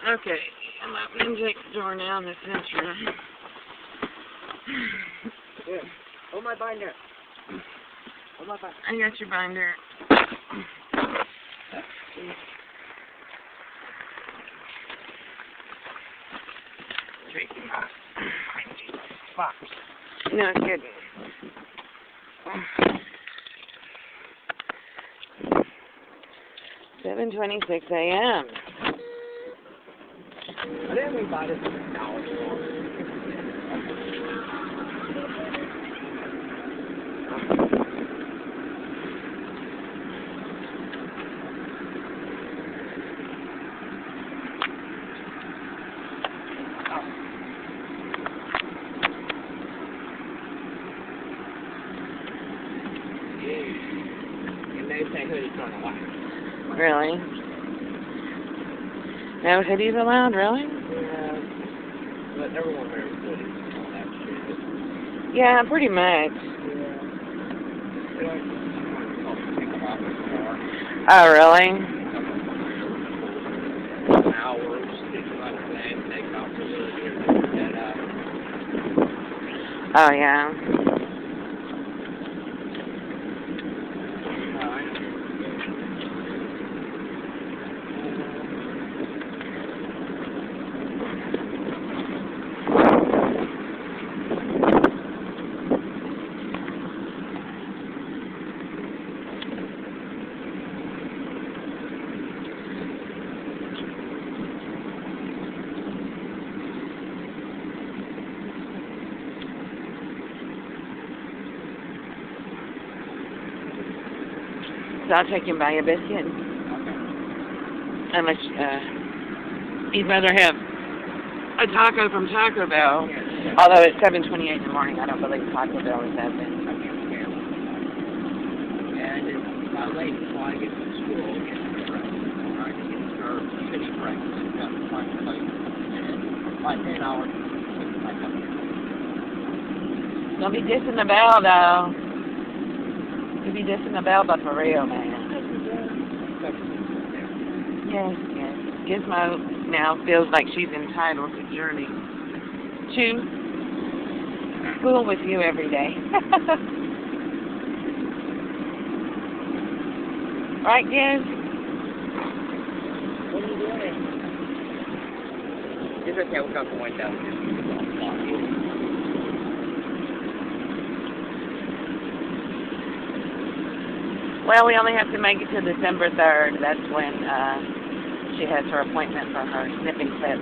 Okay, I'm opening Jake's door now in the center. Here, hold my binder. Hold my binder. I got your binder. Jake. Fox. No kidding. 7:26 a.m. I didn't even buy this now. And they say hoodies aren't allowed. Really? No hoodies allowed, really? Yeah. But everyone wears hoodies and all that shit. Yeah, pretty much. Oh, really? Hours, things like that, take off the hoodie or take that out. Oh, yeah. So I'll take him buy a biscuit. Unless you'd rather have a taco from Taco Bell. Although it's 7:28 in the morning, I don't believe Taco Bell is open. And it's late before I get to school, I get her city breakfast, got to find a place, and by 10 hours, Don't be dissing the bell, though. You be dissing the bell, but for real, man. Yes, yes. Gizmo now feels like she's entitled to journey to school with you every day. Right, Giz? What are you doing? It's okay, we'll go for window. Well, we only have to make it to December 3rd. That's when she has her appointment for her snipping clip.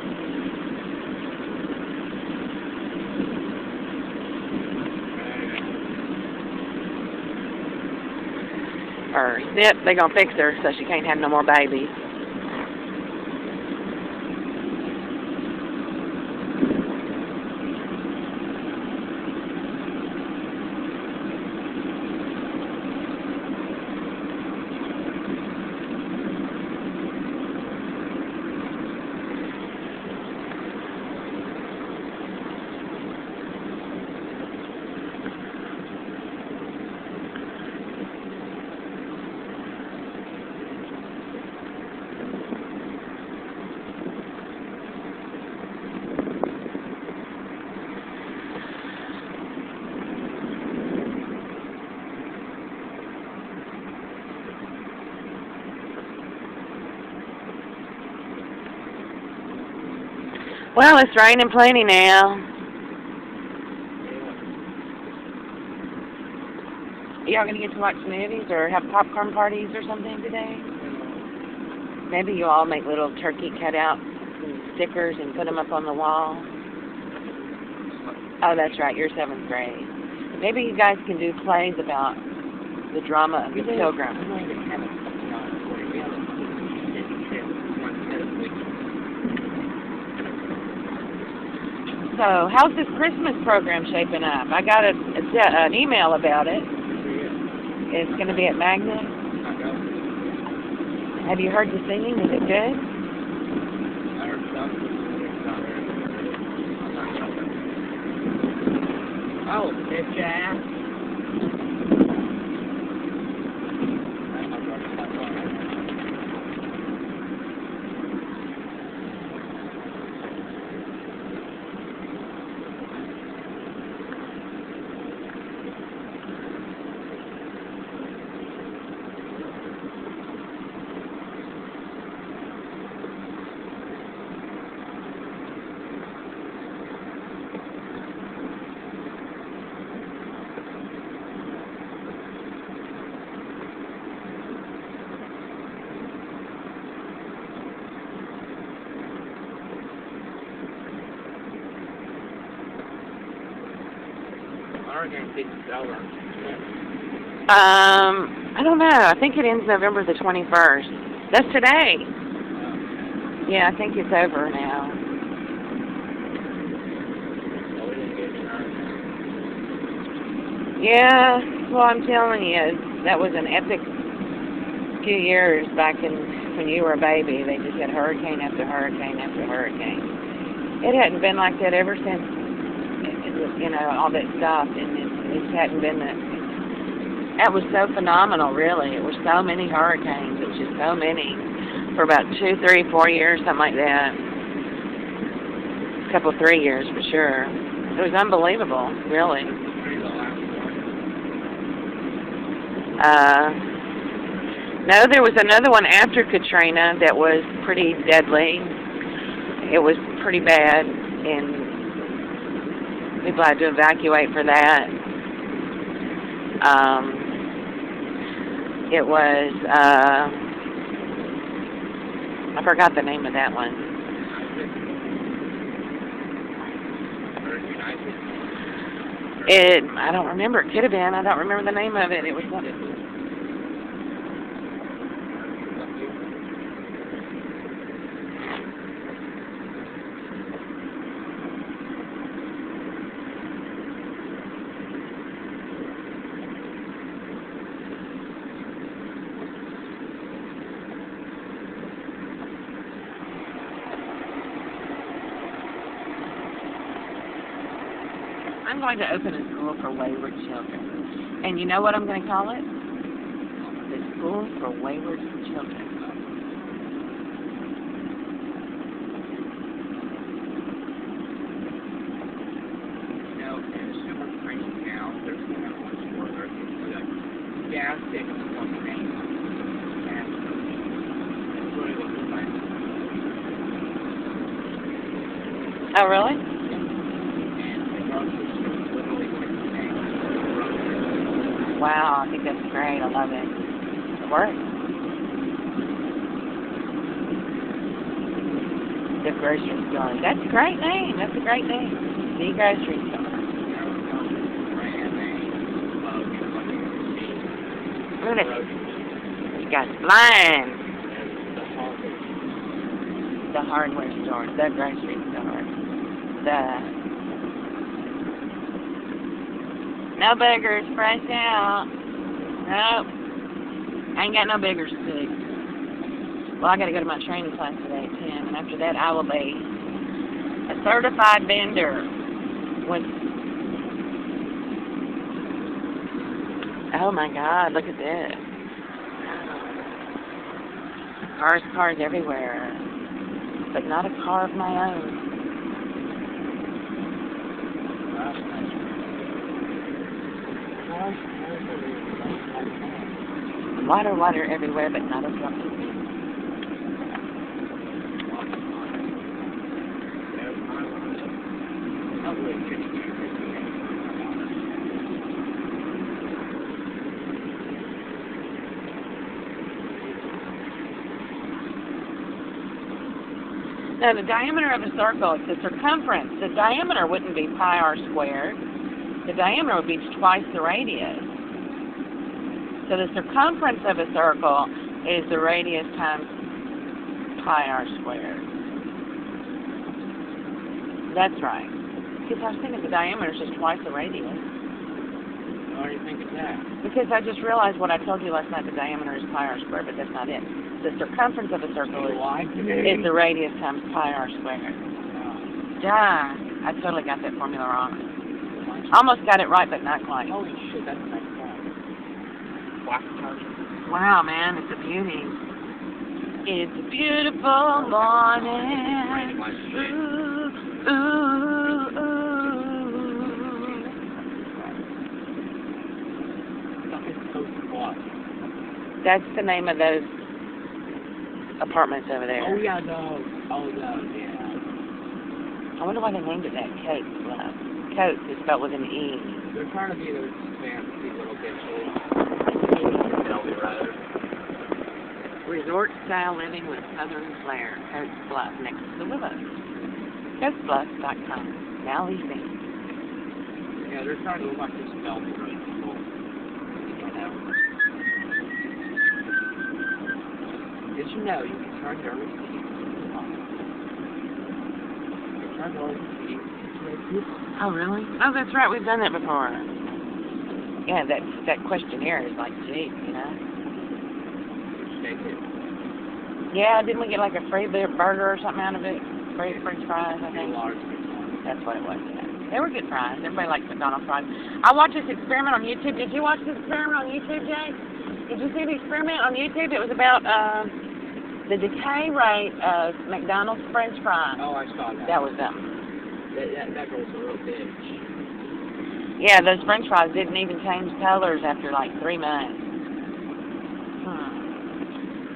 Her snip, they're going to fix her so she can't have no more babies. Well, it's raining plenty now. Y'all gonna get to watch movies or have popcorn parties or something today? Maybe you all make little turkey cutouts and stickers and put them up on the wall. Oh, that's right, you're 7th grade. Maybe you guys can do plays about the drama of the Pilgrim. So, how's this Christmas program shaping up? I got an email about it. It's going to be at Magnet. Have you heard the singing? Is it good? I heard some. Oh, bitch ass. hurricane season's over. I don't know. I think it ends November the 21st. That's today. Yeah, I think it's over now. So we didn't get any hurricane. Yeah, well, I'm telling you, that was an epic few years back when you were a baby. They just had hurricane after hurricane after hurricane. It hadn't been like that ever since, all that stopped, and it hadn't been that. That was so phenomenal, really. It was so many hurricanes. It was just so many for about 2, 3, 4 years, something like that. A couple, 3 years for sure. It was unbelievable, really. No, there was another one after Katrina that was pretty deadly. It was pretty bad, and people had to evacuate for that. It was, I forgot the name of that one. I don't remember. It could have been. I don't remember the name of it. It was something. I'm going to open a school for wayward children. And you know what I'm going to call it? The School for Wayward Children. In a super crazy town, there's one where there's a gas station on the main gas station. It's really looking like. Oh, really? Wow, I think that's great. I love it. It works. The grocery store. That's a great name. That's a great name. The grocery store. Look at it. You got blind. The hardware store. The grocery store. No beggars, fresh out. Nope. I ain't got no beggars picked. Well, I got to go to my training class today at 10, and after that I will be a certified vendor. Oh my God, look at this. Cars everywhere. But not a car of my own. Water everywhere, but not a drop of rain. Now, the diameter of a circle is the circumference. The diameter wouldn't be pi r squared. The diameter would be twice the radius. So the circumference of a circle is the radius times pi r squared. That's right. Because I was thinking the diameter is just twice the radius. Why do you think of that? Because I just realized what I told you last night, the diameter is pi r squared, but that's not it. The circumference of a circle is the radius times pi r squared. Duh. I totally got that formula wrong. Almost got it right, but not quite. Holy shit, that's nice. Wow, man, it's a beauty. It's a beautiful morning. Ooh, ooh, ooh. That's the name of those apartments over there. Oh, yeah, those. Oh, those, yeah. I wonder why they named it that. Coates Club. Coates is spelled with an E. They're trying to be those fancy little bitches. Resort style living with southern flair. Coates Bluff next to the Willows. CoatesBluff.com. Now leasing. Yeah, they're trying to look like this Velcro people. You know. Did you know you can turn your receipt? Turn your receipt. Oh, really? Oh, that's right. We've done that before. Yeah, that questionnaire is like cheap, you know? Shake it. Yeah, didn't we get like a free burger or something out of it? Free French fries, I think. That's what it was, yeah. They were good fries. Everybody likes McDonald's fries. I watched this experiment on YouTube. Did you watch this experiment on YouTube, Jay? Did you see the experiment on YouTube? It was about the decay rate of McDonald's French fries. Oh, I saw that. That was them. That girl's a real bitch. Yeah, those French fries didn't even change colors after like 3 months.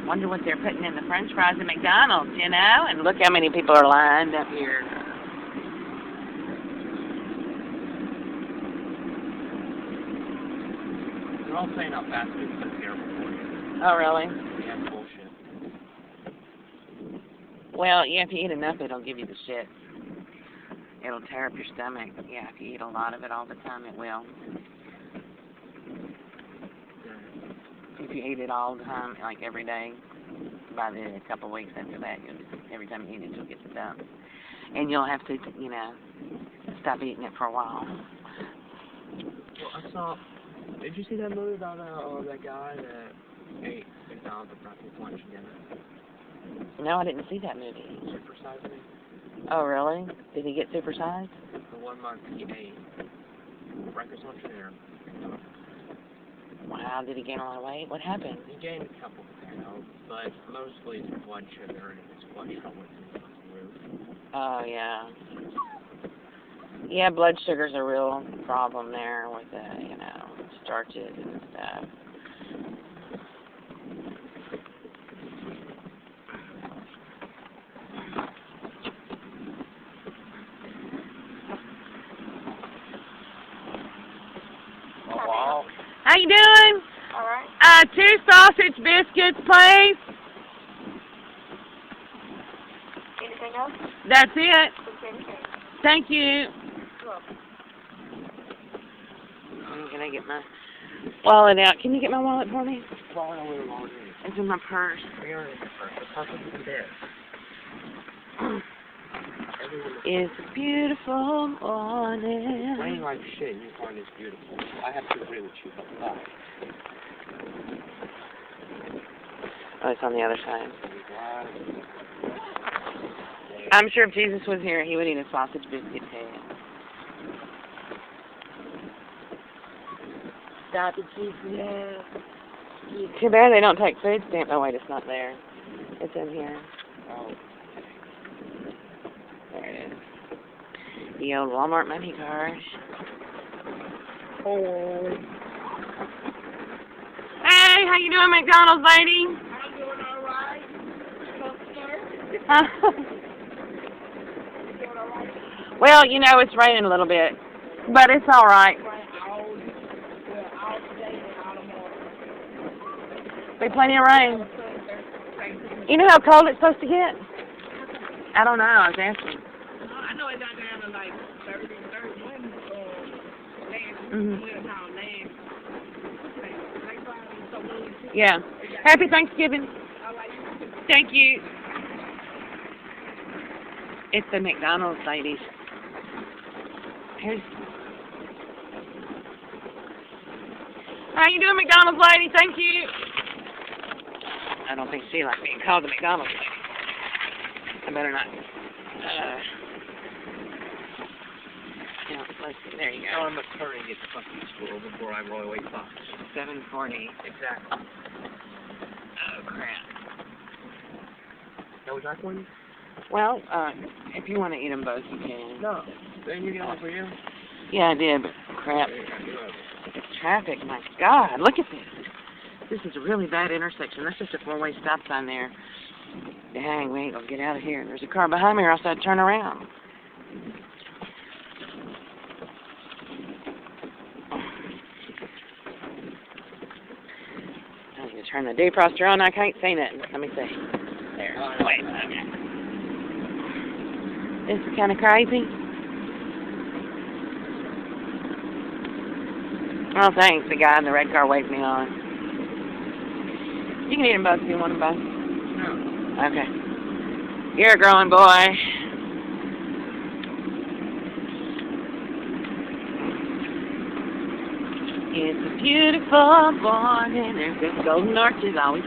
Wonder what they're putting in the French fries at McDonald's, you know? And look how many people are lined up here. They're all saying how fast food is terrible for you. Oh, really? Yeah, it's bullshit. Well, yeah, if you eat enough, it'll give you the shit. It'll tear up your stomach. Yeah, if you eat a lot of it all the time, it will. If you eat it all the time, like every day, by a couple of weeks after that, every time you eat it, you'll get the dump. And you'll have to, you know, stop eating it for a while. Well, I saw. Did you see that movie about that guy that ate McDonald's and brought his lunch dinner? No, I didn't see that movie. Supersized Me. Oh, really? Did he get supersized? For 1 month, he ate breakfast, lunch, and dinner. Wow, did he gain a lot of weight? What happened? He gained a couple pounds, but mostly his blood sugar and his cholesterol went through the roof. Oh, yeah. Yeah, blood sugar's a real problem there with the, you know, starches and stuff. Oh, wow. How you doing? All right. 2 sausage biscuits, please. Anything else? That's it. Okay. Thank you. Cool. Can I get my wallet out? Can you get my wallet for me? Wallet over the wallet. It's in my purse. Where is the purse? The purse is in there. It's a beautiful morning. Raining like shit, and you find this beautiful. I have to agree with you, but why? Oh, it's on the other side. I'm sure if Jesus was here, he would eat a sausage biscuit too. Stop it, Jesus. Too bad they don't take food stamp. Oh, wait, it's not there. It's in here. Oh. There it is. The old Walmart money card. Oh. Hey, how you doing, McDonald's lady? I'm doing all right. Well, you know, it's raining a little bit, but it's all right. Be plenty of rain. You know how cold it's supposed to get? I don't know. I was asking. I know it got down to like 30, 31 Yeah. Happy Thanksgiving. Thank you. It's the McDonald's ladies. Here's. How you doing, McDonald's lady? Thank you. I don't think she likes being called the McDonald's lady. I better not. Yeah, let's see. There you Tell go. him to hurry and get to fucking school before I roll away fox. 7:40. Exactly. Oh crap. That was that one? Well, if you want to eat them both, you can. No. Didn't you get one for you? Yeah, I did, but crap. It's traffic. My God, look at this. This is a really bad intersection. That's just a 4-way stop sign there. Dang, we ain't gonna get out of here. There's a car behind me, or else I'd turn around. I need to turn the defroster on. I can't see nothing. Let me see. There. Wait. Okay. This is kind of crazy. Oh, thanks. The guy in the red car waved me on. You can eat them both if you want them both. No. Okay. You're a growing boy. It's a beautiful morning. There's those golden arches always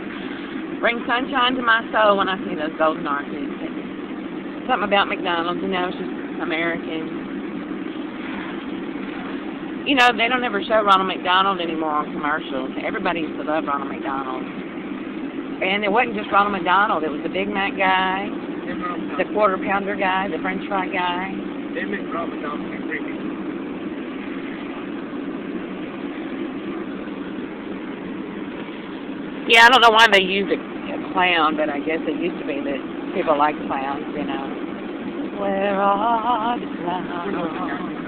bring sunshine to my soul when I see those golden arches. Something about McDonald's, you know, it's just American. You know, they don't ever show Ronald McDonald anymore on commercials. Everybody used to love Ronald McDonald. And it wasn't just Ronald McDonald. It was the Big Mac guy, the Quarter Pounder guy, the French fry guy. They make Ronald McDonald too creepy. Yeah, I don't know why they use a clown, but I guess it used to be that people like clowns, you know. Where are the clowns?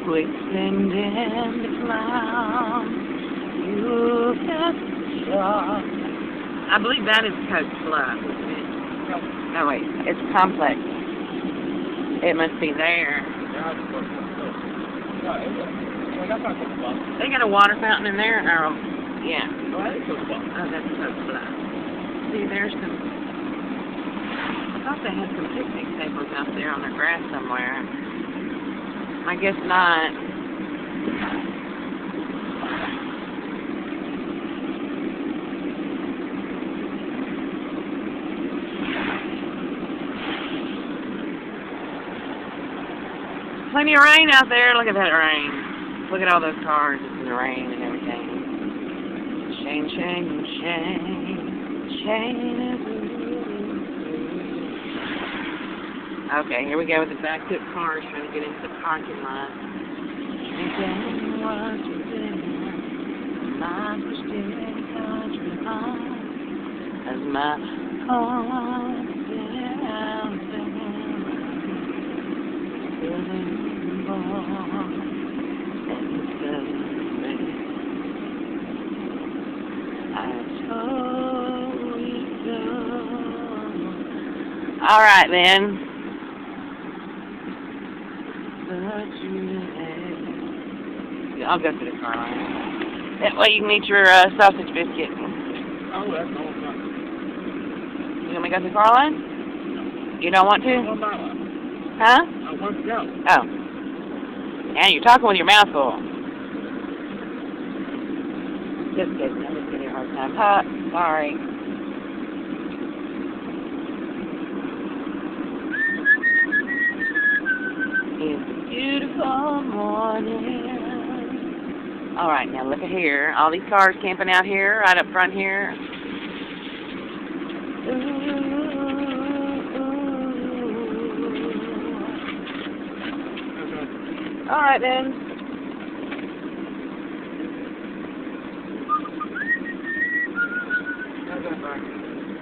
Quicksand in the clowns. You just shot. I believe that is Coach Bluff, isn't it? No, wait, it's Complex. It must be there. They got a water fountain in there, or yeah. Oh, that is Coach Bluff. Oh, that's Coach Bluff. See, there's some. I thought they had some picnic tables out there on the grass somewhere. I guess not. Plenty of rain out there. Look at that rain. Look at all those cars in the rain and everything. Shane, Shane, Shane. Shane is okay, here we go with the backed up cars trying to get into the parking lot. Thinking what you did, my Christian country home, as my heart down all right, then. I'll go to the car line. That way you can eat your sausage biscuit. Oh, that's all fun. You want me to go to the car line? You don't want to? I want that one. Huh? I want to go. Oh. Yeah, you're talking with your mouth full. Just kidding. I'm just giving you a hard time. Sorry. It's a beautiful morning. All right, now look at here. All these cars camping out here, right up front here. All right, then.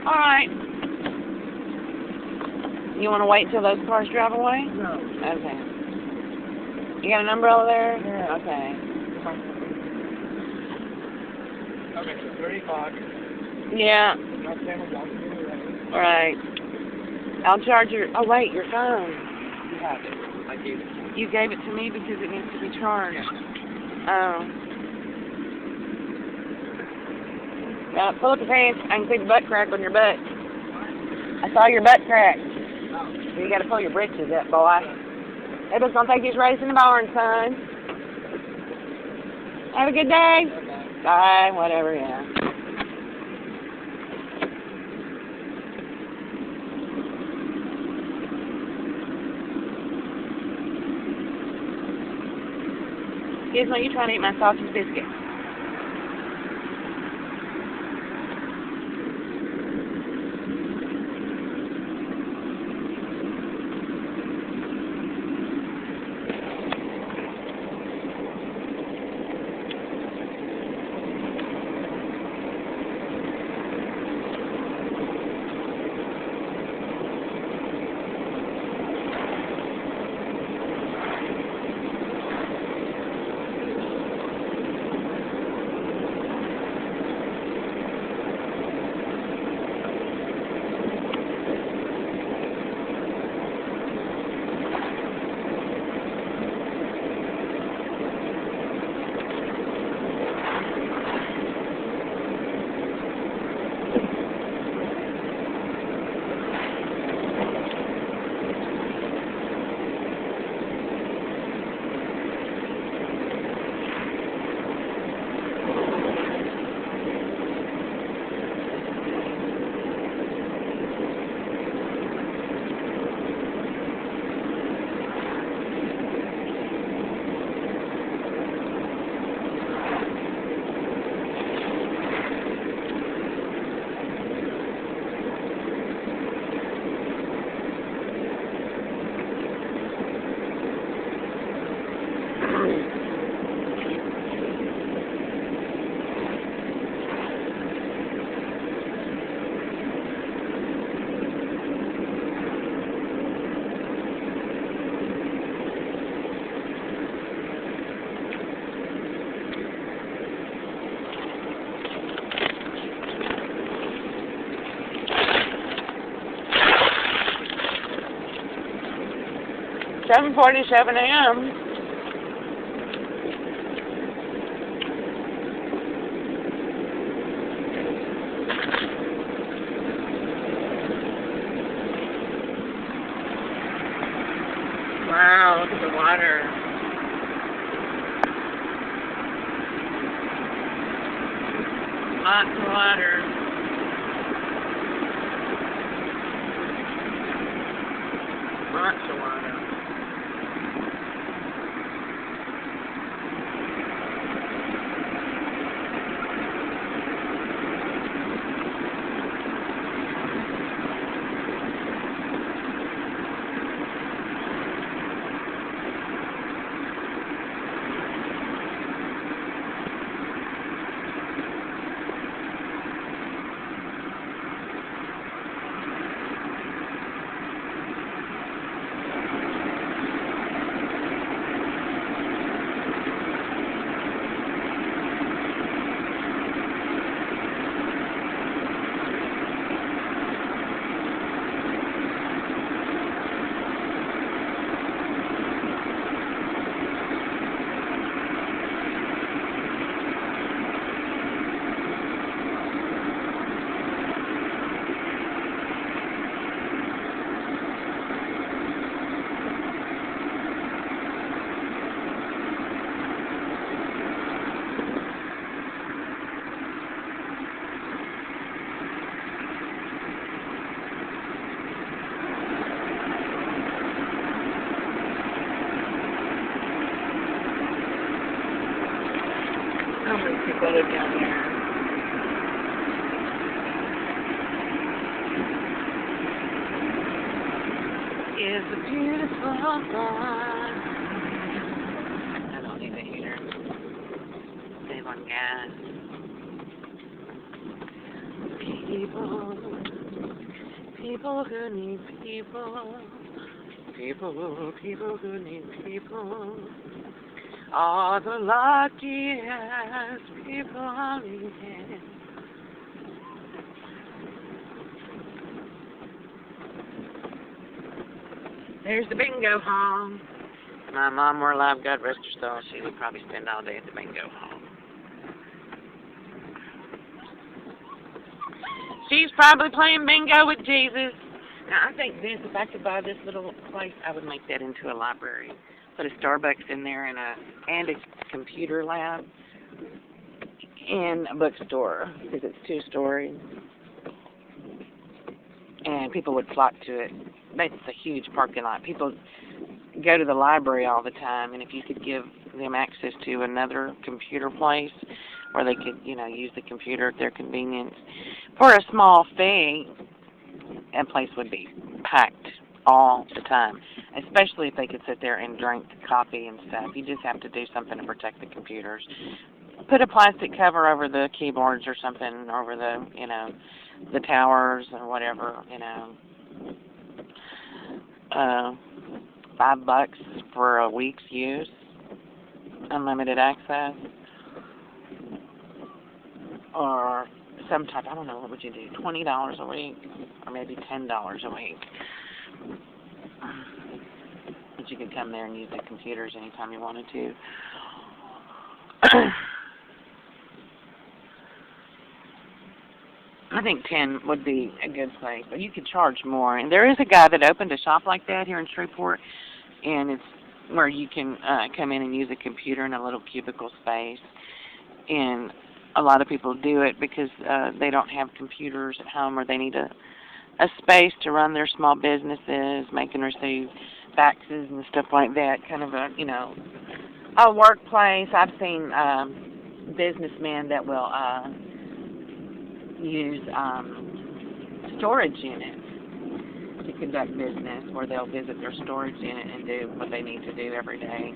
All right. You want to wait until those cars drive away? No. Okay. You got an umbrella there? Yeah. Okay. Okay, so 30 o'clock. Yeah. Not Sam will walk you away. All right. I'll charge your. Oh wait, your phone. You have it. I gave it to you. You gave it to me because it needs to be charged. Yeah. Oh. Pull up your pants. I can see the butt crack on your butt. I saw your butt crack. You got to pull your britches up, boy. Abel's gonna take his race in the barn, son. Have a good day. Bye. Whatever. Yeah. Gizmo, you trying to eat my sausage biscuit? 7:47 a.m. Wow, look at the water. Lots of water. Lots of water. How many people live down there? It's a beautiful thought. I don't need a heater. Save on gas. People who need people. People who need people. All the luckiest people I meet. There's the bingo hall. My mom were alive, God rest her soul. She would probably spend all day at the bingo hall. She's probably playing bingo with Jesus. Now, I think this, if I could buy this little place, I would make that into a library. Put a Starbucks in there and a computer lab and a bookstore because it's 2-story. And people would flock to it. That's a huge parking lot. People go to the library all the time, and if you could give them access to another computer place where they could, use the computer at their convenience for a small fee, that place would be packed all the time, especially if they could sit there and drink coffee and stuff. You just have to do something to protect the computers. Put a plastic cover over the keyboards or something, over the, the towers or whatever, $5 for a week's use, unlimited access, or some type, I don't know, what would you do, $20 a week, or maybe $10 a week. But you could come there and use the computers anytime you wanted to. I think 10 would be a good place, but you could charge more. And there is a guy that opened a shop like that here in Shreveport, and it's where you can come in and use a computer in a little cubicle space. And a lot of people do it because they don't have computers at home, or they need a space to run their small businesses, make and receive faxes and stuff like that, kind of a workplace. I've seen businessmen that will use storage units to conduct business, where they'll visit their storage unit and do what they need to do every day.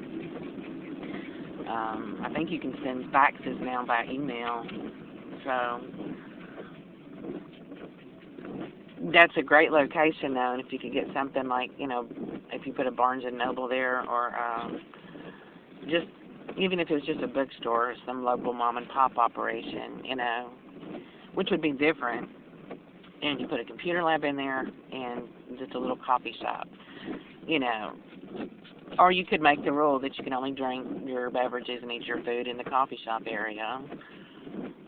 I think you can send faxes now by email, so that's a great location though. And if you could get something like, if you put a Barnes and Noble there, or just even if it was just a bookstore, some local mom and pop operation, which would be different, and you put a computer lab in there and just a little coffee shop, you know, or you could make the rule that you can only drink your beverages and eat your food in the coffee shop area.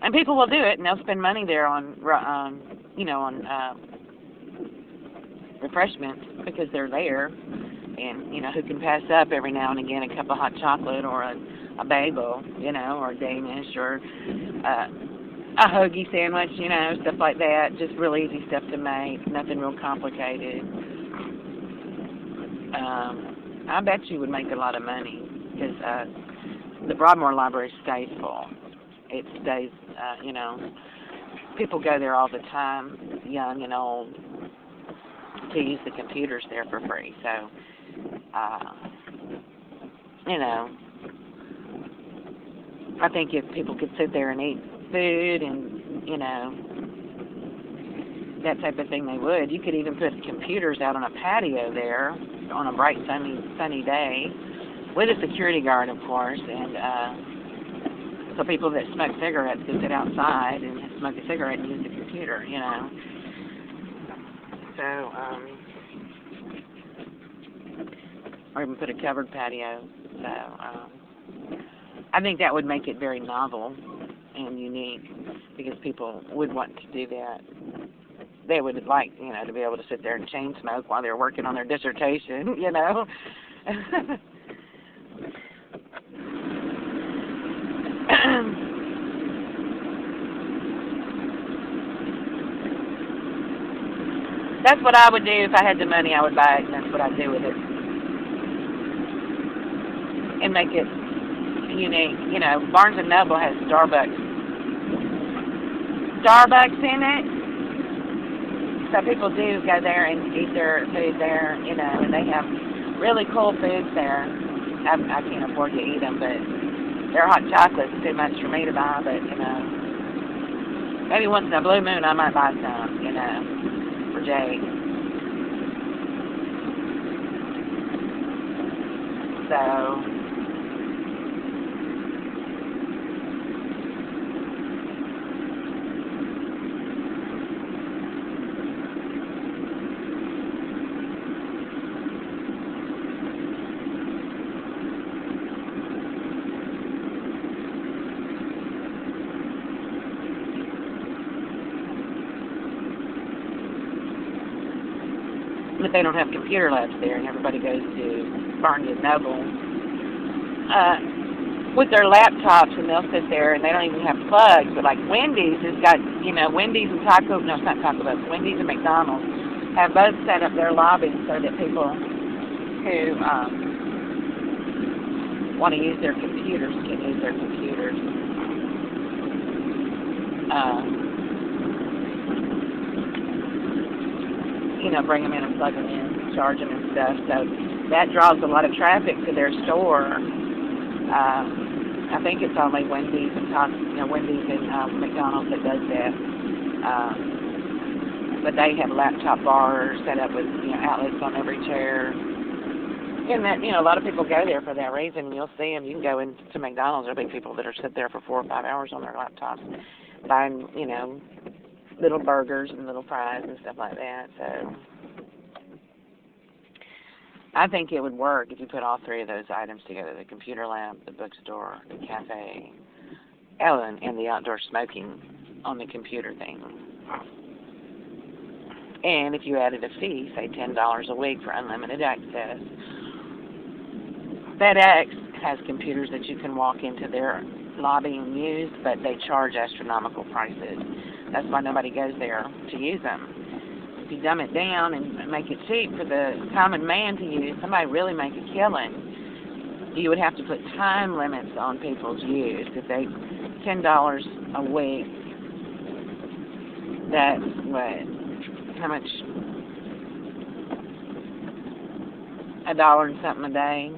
And people will do it, and they'll spend money there on refreshments because they're there. And, you know, who can pass up every now and again a cup of hot chocolate or a bagel, you know, or a Danish or a hoagie sandwich, you know, stuff like that. Just real easy stuff to make, nothing real complicated. I bet you would make a lot of money because the Broadmoor Library stays full. It stays, you know, people go there all the time, young and old, to use the computers there for free. So, you know, I think if people could sit there and eat food and, you know, that type of thing, they would. You could even put computers out on a patio there on a bright, sunny day with a security guard, of course, and so people that smoke cigarettes could sit outside and smoke a cigarette and use the computer, you know. So, or even put a covered patio. So, I think that would make it very novel and unique because people would want to do that. They would like, you know, to be able to sit there and chain smoke while they're working on their dissertation, you know. That's what I would do if I had the money. I would buy it, and that's what I'd do with it, and make it unique. You know, Barnes and Noble has Starbucks in it. So people do go there and eat their food there, you know, and they have really cool foods there. I can't afford to eat them, but their hot chocolate's too much for me to buy, but, you know, maybe once in a blue moon I might buy some, you know, for Jake. So, but they don't have computer labs there, and everybody goes to Barnes and Noble with their laptops, and they'll sit there, and they don't even have plugs. But like Wendy's has got, you know, Wendy's and it's not Taco Bell, Wendy's and McDonald's have both set up their lobbies so that people who want to use their computers can use their computers. You know, bring them in and plug them in, charge them and stuff. So that draws a lot of traffic to their store. I think it's only Wendy's and Wendy's and McDonald's that does that. But they have laptop bars set up with, you know, outlets on every chair. And that, you know, a lot of people go there for that reason. And you'll see them. You can go into McDonald's. There'll be people that are sit there for 4 or 5 hours on their laptops buying, you know, little burgers and little fries and stuff like that. So I think it would work if you put all three of those items together: the computer lab, the bookstore, the cafe, and the outdoor smoking on the computer thing. And if you added a fee, say $10 a week for unlimited access. FedEx has computers that you can walk into their lobby and use, but they charge astronomical prices. That's why nobody goes there to use them. If you dumb it down and make it cheap for the common man to use, somebody really make a killing. You would have to put time limits on people's use. If they $10 a week, that's what? How much? $1 and something a day.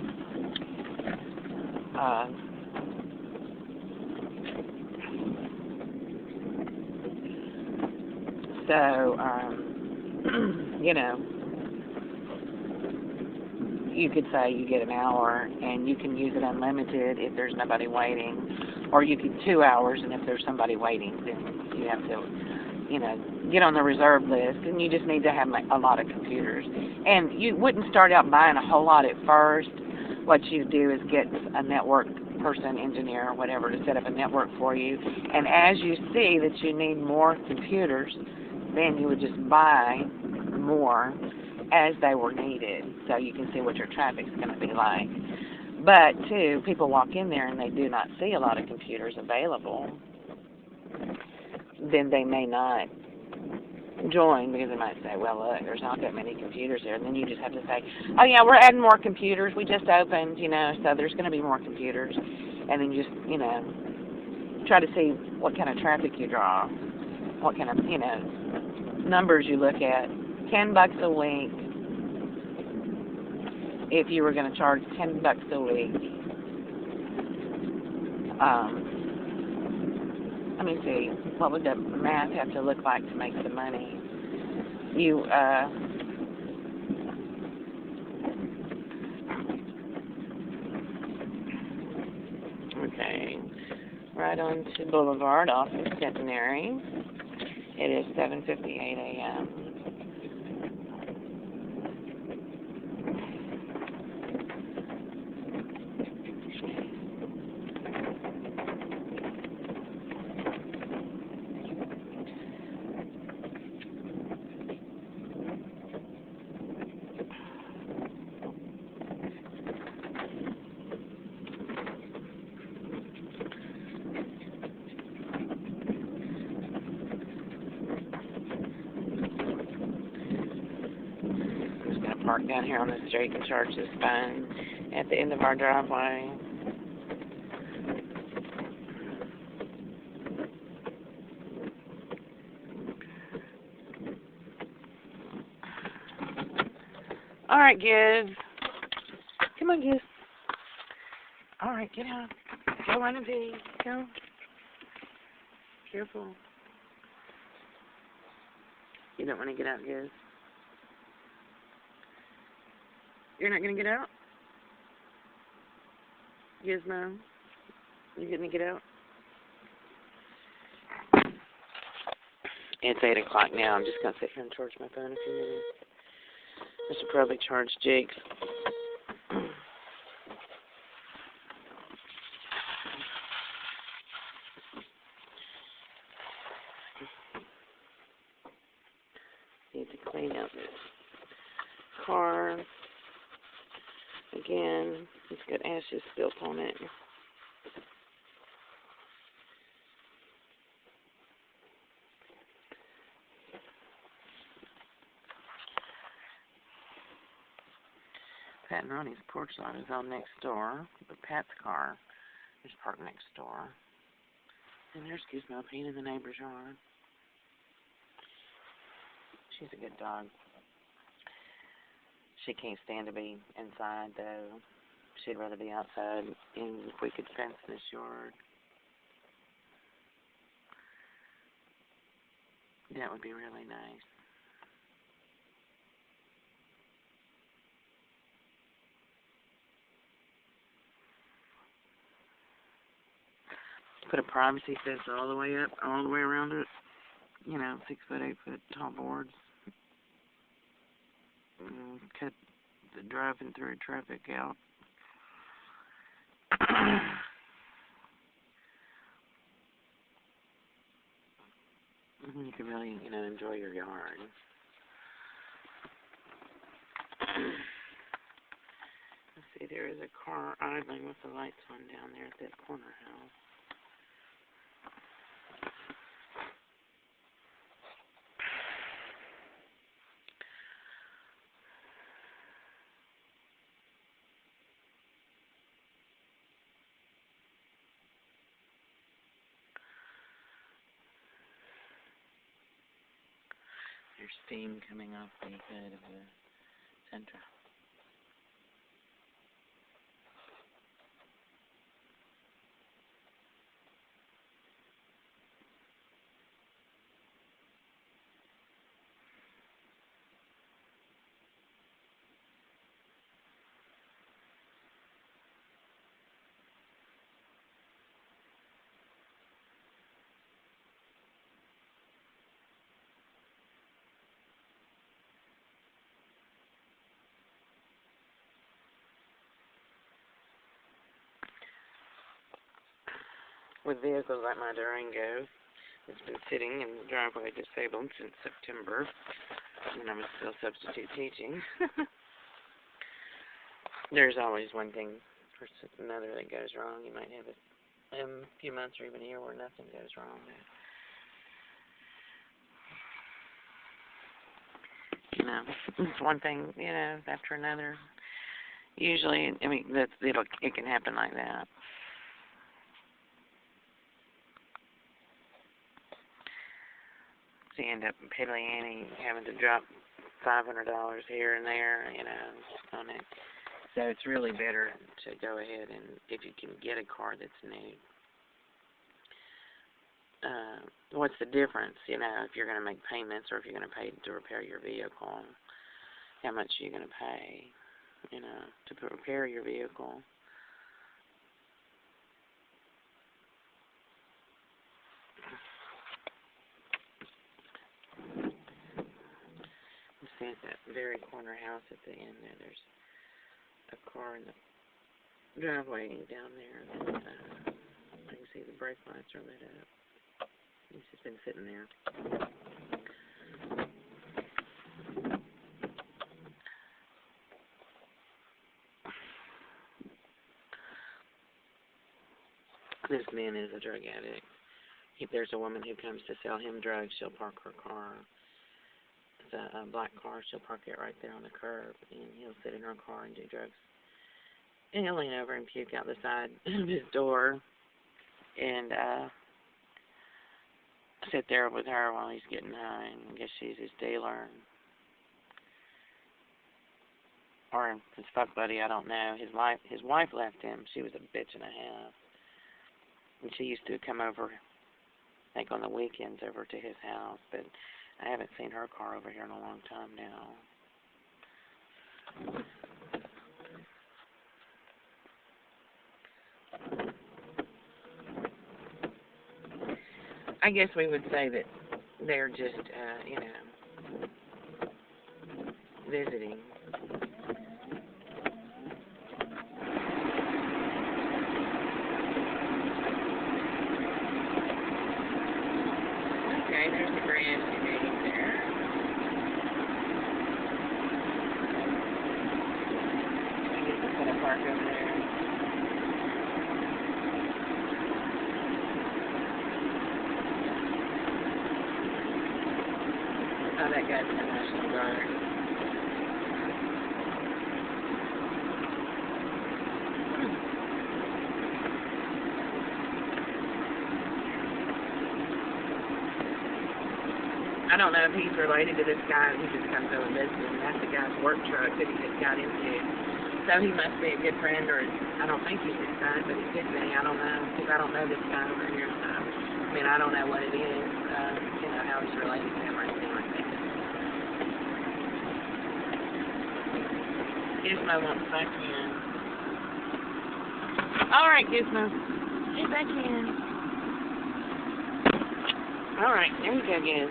So, you know, you could say you get an hour and you can use it unlimited if there's nobody waiting, or you could 2 hours, and if there's somebody waiting, then you have to, get on the reserve list, and you just need to have a lot of computers. And you wouldn't start out buying a whole lot at first. What you do is get a network person, engineer, or whatever, to set up a network for you. And as you see that you need more computers, then you would just buy more as they were needed, so you can see what your traffic's going to be like. But, too, people walk in there and they do not see a lot of computers available. Then they may not join because they might say, well, look, there's not that many computers there. And then you just have to say, oh, yeah, we're adding more computers. We just opened, so there's going to be more computers. And then you just, try to see what kind of traffic you draw, what kind of, numbers you look at. $10 a week. If you were going to charge $10 a week. Let me see, what would the math have to look like to make the money? Okay, right on to Boulevard off of Centenary. It is 7:58 a.m. Park down here on the street and charge this phone at the end of our driveway. Alright, Giz. Come on, Giz. Alright, get out. Go run and pee. Go. Careful. You don't want to get out, Giz? You're not going to get out? Gizmo? You going to get out? It's 8 o'clock now. I'm just going to sit here and charge my phone a few minutes. I should probably charge Jake's. Need to clean out this car. Again, it's got ashes spilt on it. Pat and Ronnie's porch light is on next door, but Pat's car is parked next door. And there's Gizmo peeing in the neighbor's yard. She's a good dog. She can't stand to be inside, though. She'd rather be outside, and if we could fence this yard, that would be really nice. Put a privacy fence all the way up, all the way around it. 6 foot, 8 foot tall boards. Cut the driving through traffic out. You can really, enjoy your yard. Let's see, there is a car idling with the lights on down there at that corner house. There's steam coming off the hood of the Sentra. with vehicles like my Durango. It's been sitting in the driveway disabled since September, when I was still substitute teaching. There's always one thing or another that goes wrong. You might have a few months or even a year where nothing goes wrong. You know, it's one thing, you know, after another. Usually, I mean, it can happen like that. So you end up piddly-ante, having to drop $500 here and there, you know, on it. So it's really better to go ahead and, if you can get a car that's new. What's the difference, you know, if you're going to make payments or if you're going to pay to repair your vehicle? How much are you going to pay, you know, to repair your vehicle? See, at that very corner house at the end there, there's a car in the driveway down there that I can see the brake lights are lit up. He's just been sitting there. This man is a drug addict. If there's a woman who comes to sell him drugs, she'll park her car. It's a black car. She'll park it right there on the curb, and he'll sit in her car and do drugs. And he'll lean over and puke out the side of his door and sit there with her while he's getting high. And I guess she's his dealer. Or his fuck buddy, I don't know. His wife left him. She was a bitch and a half. And she used to come over, I think on the weekends, over to his house. But I haven't seen her car over here in a long time now. I guess we would say that they're just, you know, visiting. Okay, there's the gray SUV there. I guess it's going to park over there. Oh, that guy's the National Guard. I don't know if he's related to this guy who just comes over visiting. That's the guy's work truck that he just got into. So he must be a good friend, or I don't think he's his son, but he could be. I don't know, because I don't know this guy over here. So, I mean, I don't know what it is, you know, how he's related to him or anything like that. Gizmo wants back in. All right, Gizmo. Get back in. All right, there you go, Giz.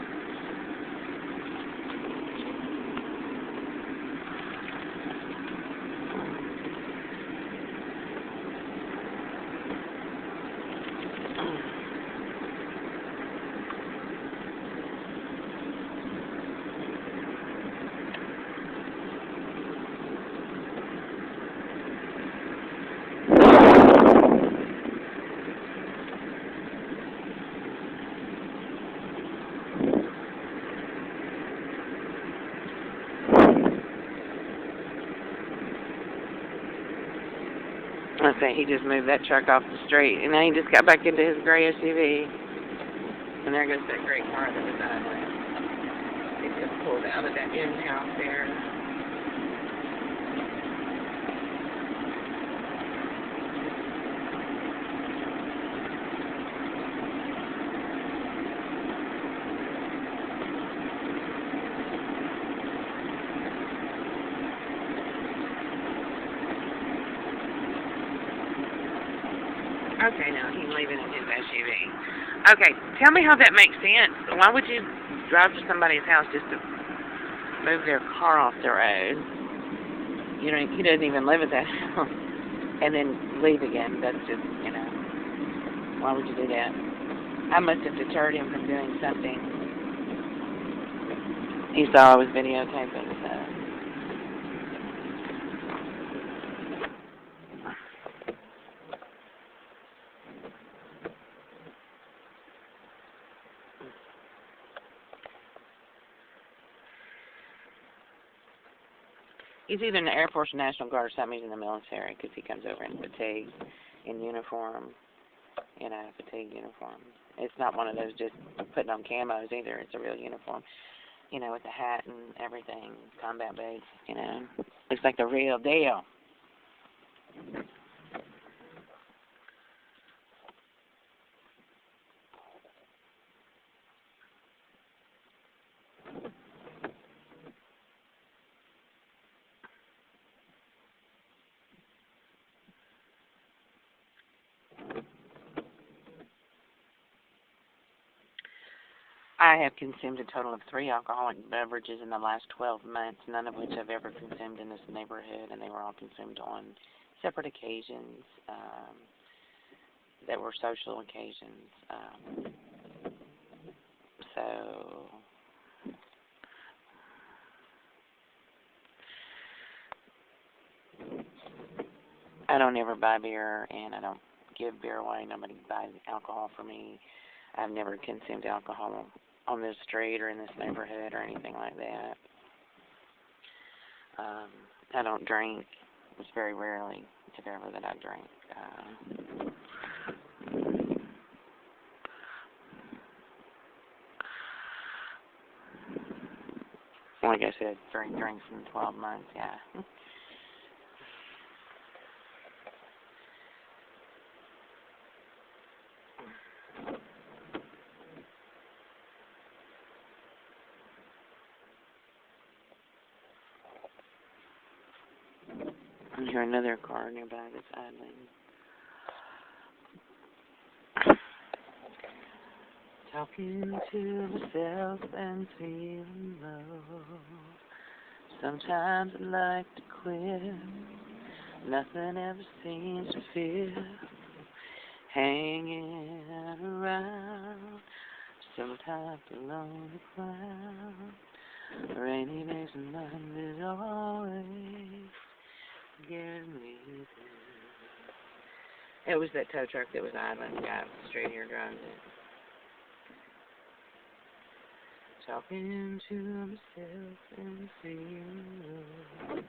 I think he just moved that truck off the street, and now he just got back into his gray SUV. And there goes that gray car that was out there. He just pulled out of that end house there. Okay, now he's leaving in his SUV. Okay, tell me how that makes sense. Why would you drive to somebody's house just to move their car off the road? You know, he doesn't even live at that house. And then leave again. That's just, you know. Why would you do that? I must have deterred him from doing something. He saw I was videotaping, so. He's either in the Air Force or National Guard or something. He's in the military because he comes over in fatigue, in uniform, fatigue uniform. It's not one of those just putting on camos either. It's a real uniform, with the hat and everything, combat base, Looks like the real deal. I have consumed a total of 3 alcoholic beverages in the last 12 months, none of which I've ever consumed in this neighborhood, and they were all consumed on separate occasions that were social occasions. So, I don't ever buy beer, and I don't give beer away. Nobody buys alcohol for me. I've never consumed alcohol on this street or in this neighborhood or anything like that. I don't drink. It's very rarely, if ever, that I drink. Like I said, 3 drinks in 12 months, yeah. I hear another car nearby that's idling. Talking to myself and feeling low. Sometimes I like to quit. Nothing ever seems to fit. Hanging around. Sometimes alone the cloud. Rainy days and Mondays always get me there. It was that tow truck that was idling. The guy up the street here drives it. Talking to myself and feeling low.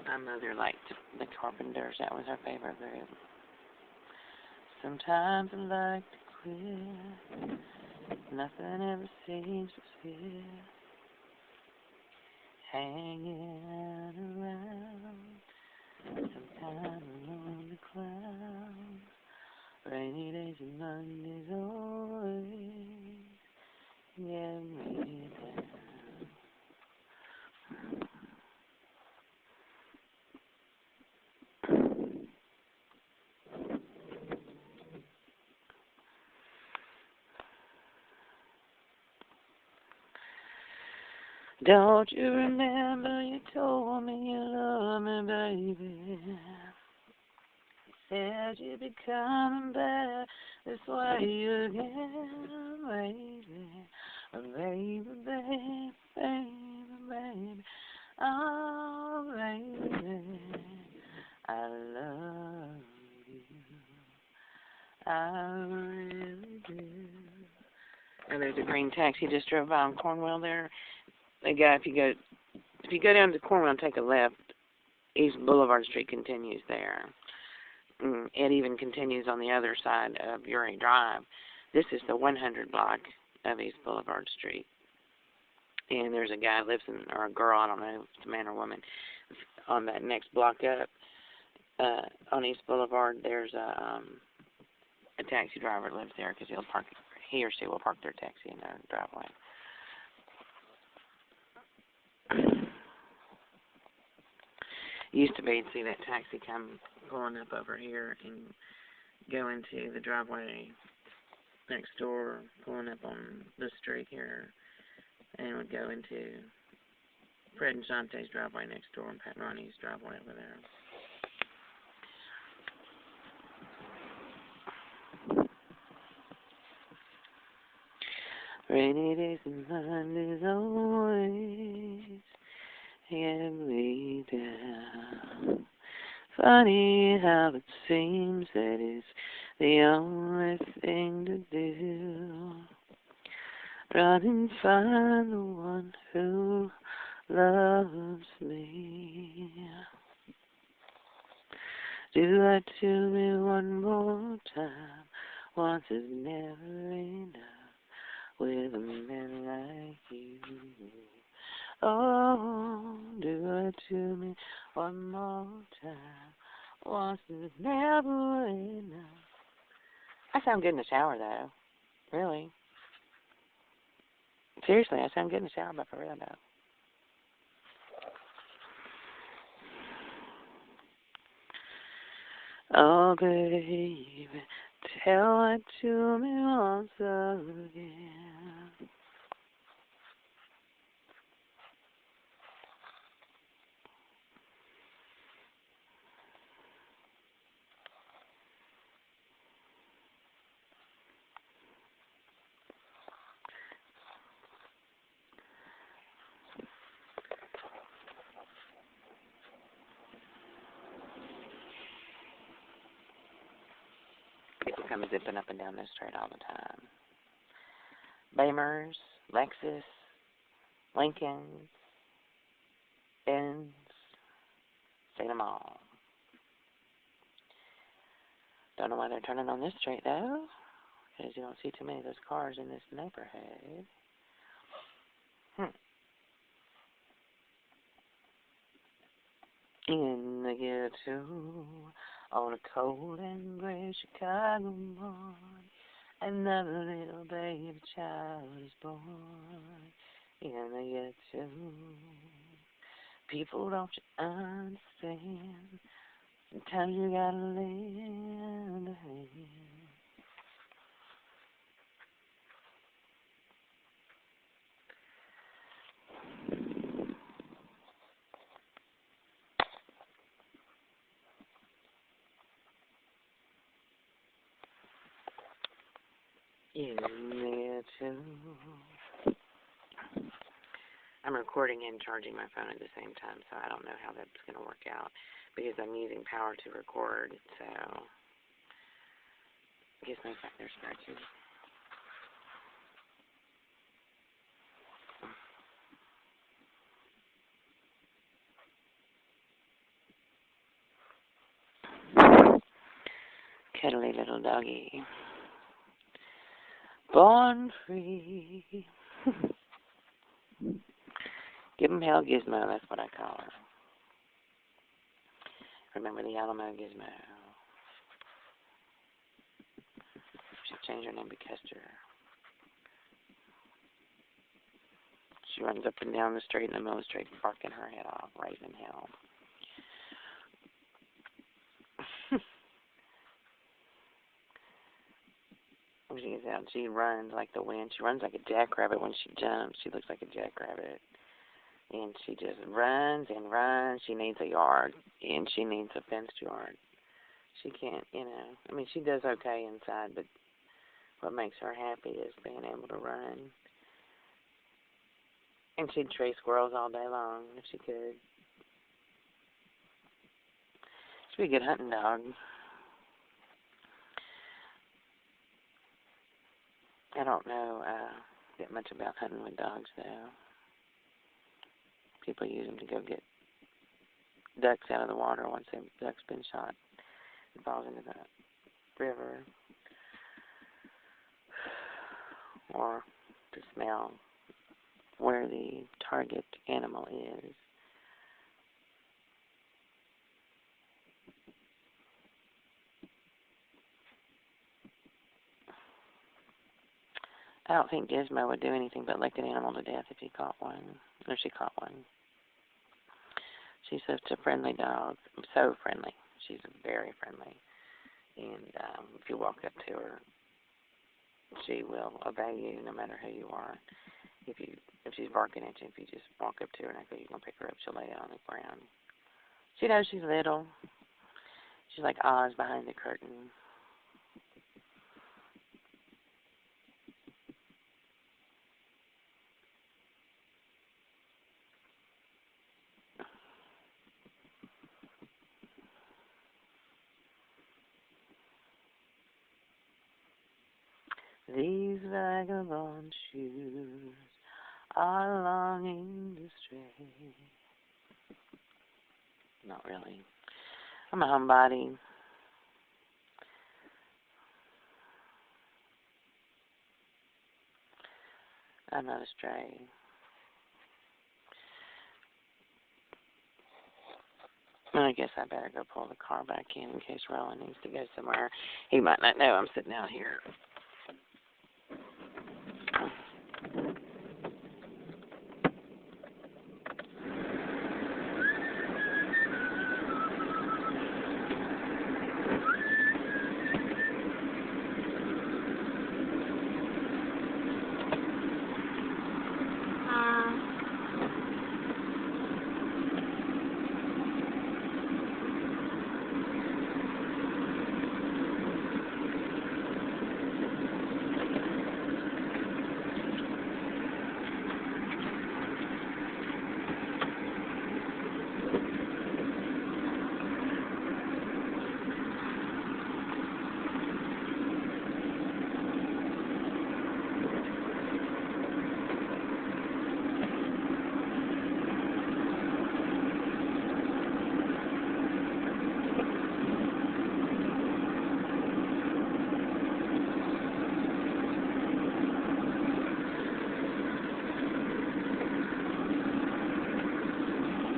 My mother liked the Carpenters. That was her favorite group. Sometimes I like to quit. Nothing ever seems to fit. Hanging around. Sometimes along the clouds. Rainy days and Mondays always get me down. Don't you remember you told me you love me, baby? Said you'd be coming back this way again, baby. Baby, baby, baby, baby. Oh, baby, I love you. I really do. And there's a green taxi just drove by on Cornwell there. The guy, if you go down to Cornwell and take a left, East Boulevard Street continues there. It even continues on the other side of Uri Drive. This is the 100 block of East Boulevard Street. And there's a guy lives in, or a girl, I don't know if it's a man or woman, on that next block up on East Boulevard. There's a taxi driver that lives there because he or she will park their taxi in their driveway. Used to be, you'd see that taxi come pulling up over here and go into the driveway next door, pulling up on the street here, and would go into Fred and Shantae's driveway next door and Pat and Ronnie's driveway over there. Rainy days and Mondays always get me down. Funny how it seems that it's the only thing to do. Run and find the one who loves me. Do that to me one more time. Once is never enough with a man like you. Oh, do it to me one more time. Once is never enough. I sound good in the shower, though. Really. Seriously, I sound good in the shower, but for real, though. Oh, baby, tell it to me once again. People come zipping up and down this street all the time. Beamers, Lexus, Lincolns, Benz, see them all. Don't know why they're turning on this street, though, because you don't see too many of those cars in this neighborhood. In the ghetto, on a cold and gray Chicago morning, another little baby child is born. In the ghetto, people, don't you understand? Sometimes you gotta lend a hand. In the ghetto. I'm recording and charging my phone at the same time, so I don't know how that's going to work out because I'm using power to record, so I guess my back there scratching. Cuddly little doggy. Born free. Give him hell, Gizmo, that's what I call her. Remember the Alamo Gizmo. She changed her name to Kester. She runs up and down the street in the middle of the street, barking her head off, raising hell. When she gets out, she runs like the wind. She runs like a jackrabbit when she jumps. She looks like a jackrabbit. And she just runs and runs. She needs a yard, and she needs a fenced yard. She can't, I mean, she does okay inside, but what makes her happy is being able to run. And she'd chase squirrels all day long if she could. She'd be a good hunting dog. I don't know that much about hunting with dogs, though. People use them to go get ducks out of the water once the duck's been shot and falls into the river. Or to smell where the target animal is. I don't think Gizmo would do anything but lick an animal to death if he caught one, or she caught one. She's such a friendly dog, so friendly. She's very friendly, and if you walk up to her, she will obey you no matter who you are. If she's barking at you, if you just walk up to her and act like you're gonna pick her up, she'll lay down on the ground. She knows she's little. She's like Oz behind the curtain. These vagabond shoes are longing to stray. Not really. I'm a homebody. I'm not a stray. I guess I better go pull the car back in case Roland needs to go somewhere. He might not know I'm sitting out here.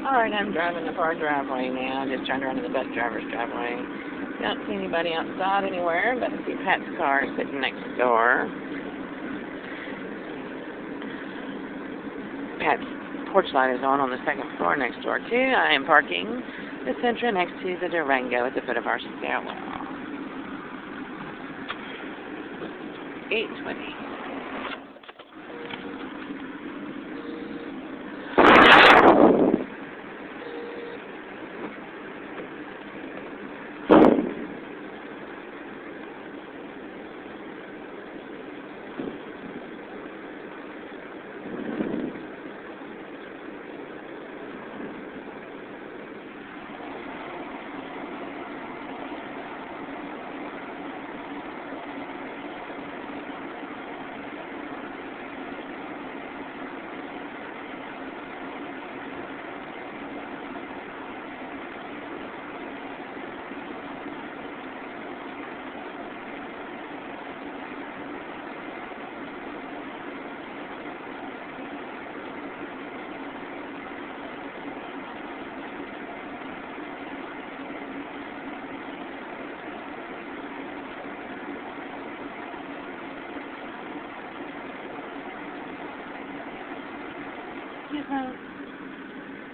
Alright, I'm driving up our driveway now. Just trying to run to the bus driver's driveway. Don't see anybody outside anywhere, but I see Pat's car sitting next door. Pat's porch light is on the second floor next door, too. I am parking the Sentra next to the Durango at the foot of our stairwell. 8:20.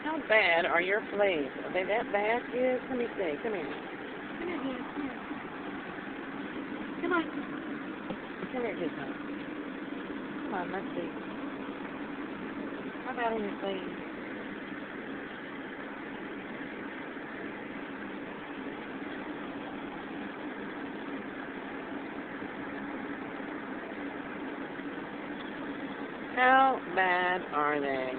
How bad are your fleas? Are they that bad, kids? Let me see. Come here. Come here, kids. Come on. Come here, kids. Come on, let's see. How bad are your fleas? How bad are they?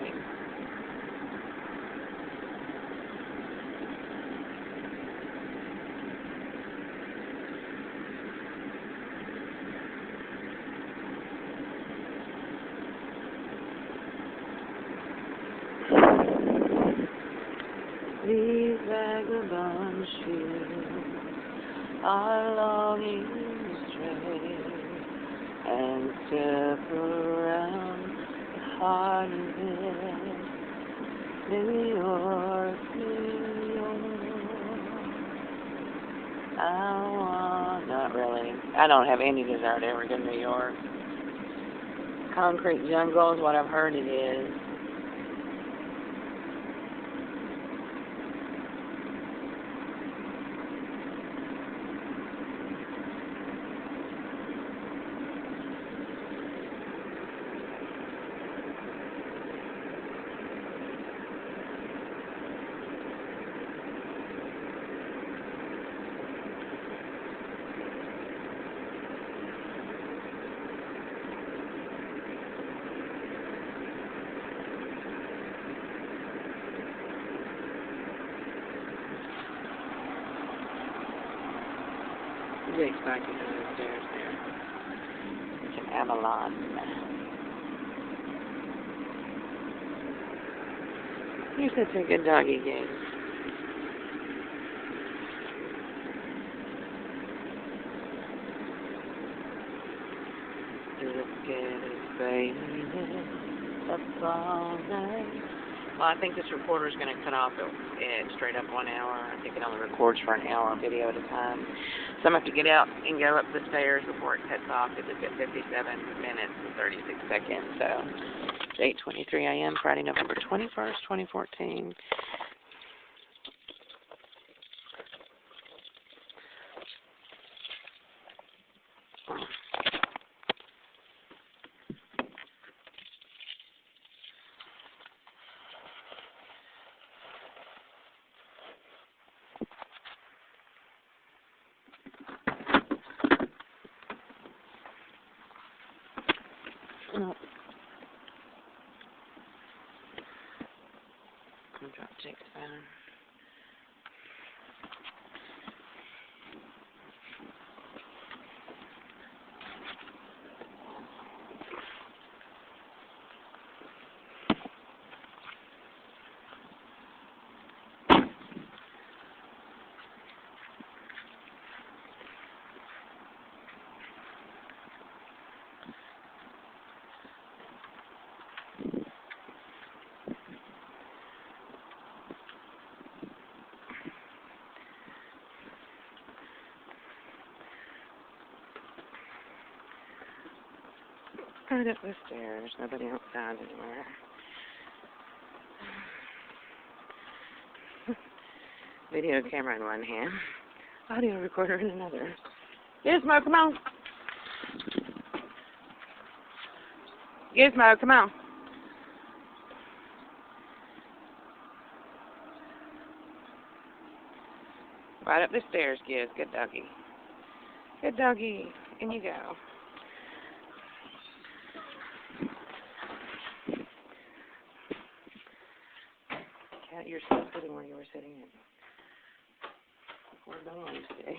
These vagabond shoes are longing to stray and step around the heart of it. New York, New York. Not really. I don't have any desire to ever go to New York. Concrete jungle is what I've heard it is. Jake's back into the stairs there. Avalon. You're such a good doggy, Gabe. Look at his baby. That's all night. Well, I think this recorder's going to cut off at straight up 1 hour. I think it only records for an hour video at a time. So I'm going to have to get out and go up the stairs before it cuts off. It was at 57 minutes and 36 seconds. So it's 8:23 a.m. Friday, November 21st, 2014. Oh. I'm going to drop Jake's phone. Right up the stairs. Nobody outside anywhere. Video camera in one hand. Audio recorder in another. Gizmo, come on. Gizmo, come on. Right up the stairs, Giz. Good doggy. Good doggy. In you go. Cat, you're still sitting where you were sitting before Dawn today.